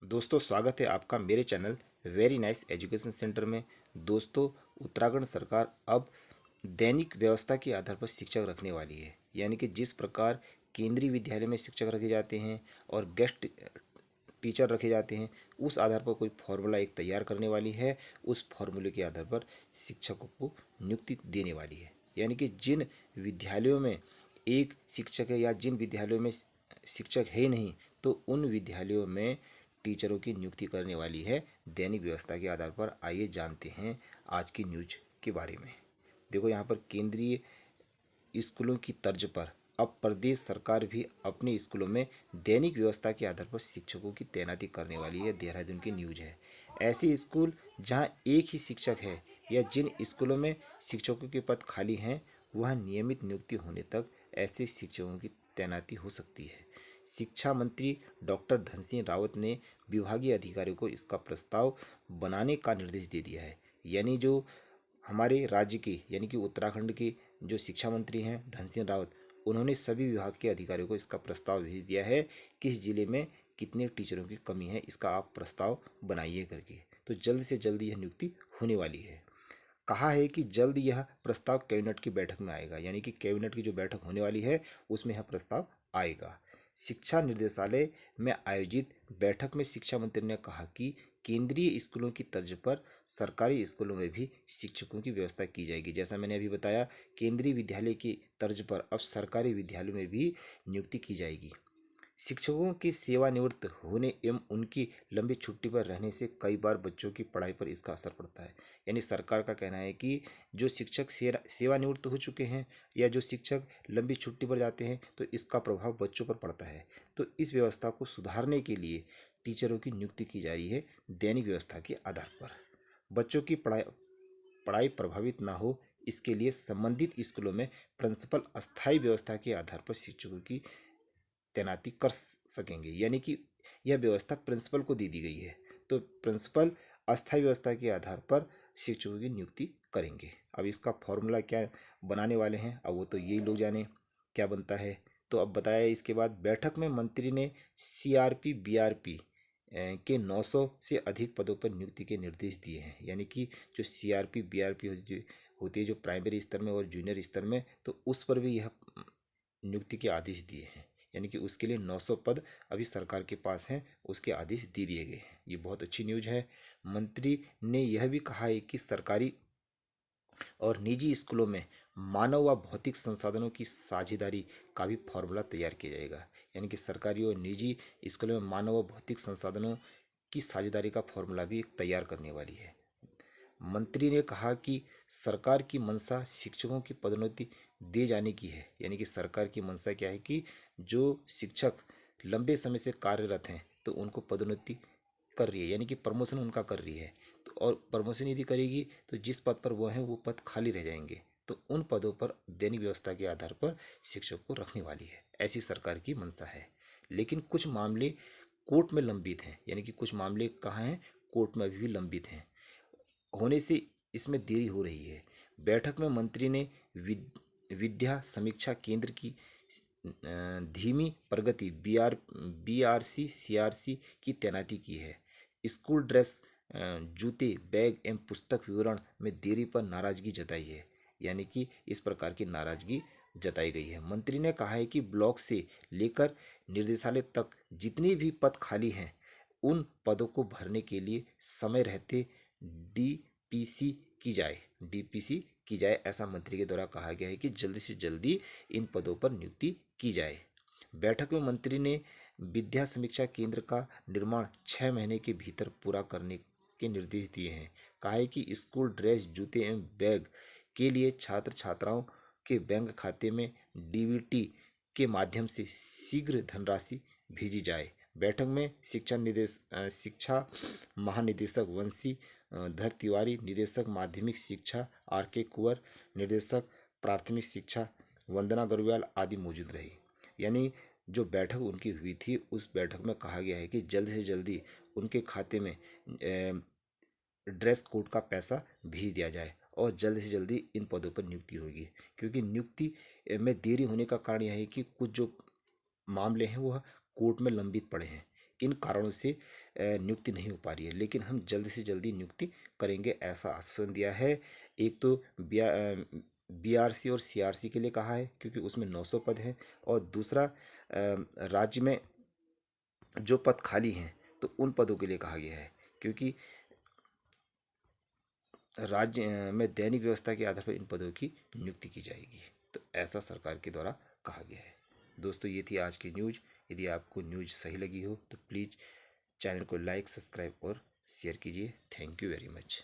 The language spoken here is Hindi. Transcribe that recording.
दोस्तों, स्वागत है आपका मेरे channel very nice education centre में। दोस्तों, उत्तराखंड सरकार अब दैनिक व्यवस्था के आधार पर शिक्षक रखने वाली है। यानी कि जिस प्रकार केंद्रीय विद्यालय में शिक्षक रखे जाते हैं और गेस्ट टीचर रखे जाते हैं, उस आधार पर कोई फॉर्मूला एक तैयार करने वाली है। उस फॉर्मूले के आधार पर शिक्षकों को नियुक्ति देने वाली है। यानी कि जिन विद्यालयों में एक शिक्षक है या जिन विद्यालयों में शिक्षक है ही नहीं, तो उन विद्यालयों में टीचरों की नियुक्ति करने वाली है दैनिक व्यवस्था के आधार पर। आइए जानते हैं आज की न्यूज के बारे में। देखो, यहाँ पर केंद्रीय स्कूलों की तर्ज पर अब प्रदेश सरकार भी अपने स्कूलों में दैनिक व्यवस्था के आधार पर शिक्षकों की तैनाती करने वाली है। देहरादून की न्यूज है। ऐसे स्कूल जहां एक ही शिक्षक है या जिन स्कूलों में शिक्षकों के पद खाली हैं, वह नियमित नियुक्ति होने तक ऐसे शिक्षकों की तैनाती हो सकती है। शिक्षा मंत्री डॉक्टर धन सिंह रावत ने विभागीय अधिकारियों को इसका प्रस्ताव बनाने का निर्देश दे दिया है। यानी जो हमारे राज्य के यानी कि उत्तराखंड के जो शिक्षा मंत्री हैं धन सिंह रावत, उन्होंने सभी विभाग के अधिकारियों को इसका प्रस्ताव भेज दिया है। किस जिले में कितने टीचरों की कमी है, इसका आप प्रस्ताव बनाइए करके। तो जल्द से जल्द यह नियुक्ति होने वाली है। कहा है कि जल्द यह प्रस्ताव कैबिनेट की बैठक में आएगा। यानी कि कैबिनेट की जो बैठक होने वाली है उसमें यह प्रस्ताव आएगा। शिक्षा निर्देशालय में आयोजित बैठक में शिक्षा मंत्री ने कहा कि केंद्रीय स्कूलों की तर्ज पर सरकारी स्कूलों में भी शिक्षकों की व्यवस्था की जाएगी। जैसा मैंने अभी बताया, केंद्रीय विद्यालय की तर्ज पर अब सरकारी विद्यालयों में भी नियुक्ति की जाएगी। शिक्षकों की सेवानिवृत्त होने एवं उनकी लंबी छुट्टी पर रहने से कई बार बच्चों की पढ़ाई पर इसका असर पड़ता है। यानी सरकार का कहना है कि जो शिक्षक सेवानिवृत्त हो चुके हैं या जो शिक्षक लंबी छुट्टी पर जाते हैं, तो इसका प्रभाव बच्चों पर पड़ता है। तो इस व्यवस्था को सुधारने के लिए टीचरों की नियुक्ति की जा रही है दैनिक व्यवस्था के आधार पर। बच्चों की पढ़ाई पढ़ाई प्रभावित ना हो, इसके लिए संबंधित स्कूलों में प्रिंसिपल अस्थायी व्यवस्था के आधार पर शिक्षकों की तैनाती कर सकेंगे। यानी कि यह व्यवस्था प्रिंसिपल को दे दी गई है। तो प्रिंसिपल अस्थायी व्यवस्था के आधार पर शिक्षकों की नियुक्ति करेंगे। अब इसका फॉर्मूला क्या बनाने वाले हैं, अब वो तो यही लोग जाने क्या बनता है। तो अब बताया, इसके बाद बैठक में मंत्री ने सीआरपी बीआरपी के 900 से अधिक पदों पर नियुक्ति के निर्देश दिए हैं। यानी कि जो सीआरपी बीआरपी होती है जो प्राइमरी स्तर में और जूनियर स्तर में, तो उस पर भी यह नियुक्ति के आदेश दिए हैं। यानी कि उसके लिए 900 पद अभी सरकार के पास हैं, उसके आदेश दे दिए गए हैं। ये बहुत अच्छी न्यूज है। मंत्री ने यह भी कहा है कि सरकारी और निजी स्कूलों में मानव व भौतिक संसाधनों की साझेदारी का भी फॉर्मूला तैयार किया जाएगा। यानी कि सरकारी और निजी स्कूलों में मानव व भौतिक संसाधनों की साझेदारी का फॉर्मूला भी तैयार करने वाली है। मंत्री ने कहा कि सरकार की मंशा शिक्षकों की पदोन्नति दे जाने की है। यानी कि सरकार की मंशा क्या है कि जो शिक्षक लंबे समय से कार्यरत हैं, तो उनको पदोन्नति कर रही है, यानी कि प्रमोशन उनका कर रही है। तो और प्रमोशन यदि करेगी तो जिस पद पर वो हैं वो पद खाली रह जाएंगे, तो उन पदों पर दैनिक व्यवस्था के आधार पर शिक्षक को रखने वाली है। ऐसी सरकार की मंशा है। लेकिन कुछ मामले कोर्ट में लंबित हैं। यानी कि कुछ मामले कहाँ हैं, कोर्ट में अभी भी लंबित हैं, होने से इसमें देरी हो रही है। बैठक में मंत्री ने विद्या समीक्षा केंद्र की धीमी प्रगति बीआरसी सीआरसी की तैनाती की है। स्कूल ड्रेस जूते बैग एवं पुस्तक विवरण में देरी पर नाराजगी जताई है। यानी कि इस प्रकार की नाराजगी जताई गई है। मंत्री ने कहा है कि ब्लॉक से लेकर निर्देशालय तक जितने भी पद खाली हैं, उन पदों को भरने के लिए समय रहते डीपीसी की जाए डीपीसी की जाए। ऐसा मंत्री के द्वारा कहा गया है कि जल्दी से जल्दी इन पदों पर नियुक्ति की जाए। बैठक में मंत्री ने विद्या समीक्षा केंद्र का निर्माण 6 महीने के भीतर पूरा करने के निर्देश दिए हैं। कहा है कि स्कूल ड्रेस जूते एवं बैग के लिए छात्र छात्राओं के बैंक खाते में डीबीटी के माध्यम से शीघ्र धनराशि भेजी जाए। बैठक में शिक्षा महानिदेशक वंशी धर तिवारी, निदेशक माध्यमिक शिक्षा आर के कुंवर, निर्देशक प्राथमिक शिक्षा वंदना गरवाल आदि मौजूद रहे। यानी जो बैठक उनकी हुई थी, उस बैठक में कहा गया है कि जल्द से जल्दी उनके खाते में ड्रेस कोड का पैसा भेज दिया जाए और जल्द से जल्दी इन पदों पर नियुक्ति होगी। क्योंकि नियुक्ति में देरी होने का कारण यह है कि कुछ जो मामले हैं वह कोर्ट में लंबित पड़े हैं। इन कारणों से नियुक्ति नहीं हो पा रही है, लेकिन हम जल्द से जल्दी नियुक्ति करेंगे ऐसा आश्वासन दिया है। एक तो बीआरसी और सीआरसी के लिए कहा है क्योंकि उसमें 900 पद हैं, और दूसरा राज्य में जो पद खाली हैं तो उन पदों के लिए कहा गया है क्योंकि राज्य में दैनिक व्यवस्था के आधार पर इन पदों की नियुक्ति की जाएगी। तो ऐसा सरकार के द्वारा कहा गया है। दोस्तों, ये थी आज की न्यूज़। यदि आपको न्यूज़ सही लगी हो तो प्लीज़ चैनल को लाइक, सब्सक्राइब और शेयर कीजिए। Thank you very much.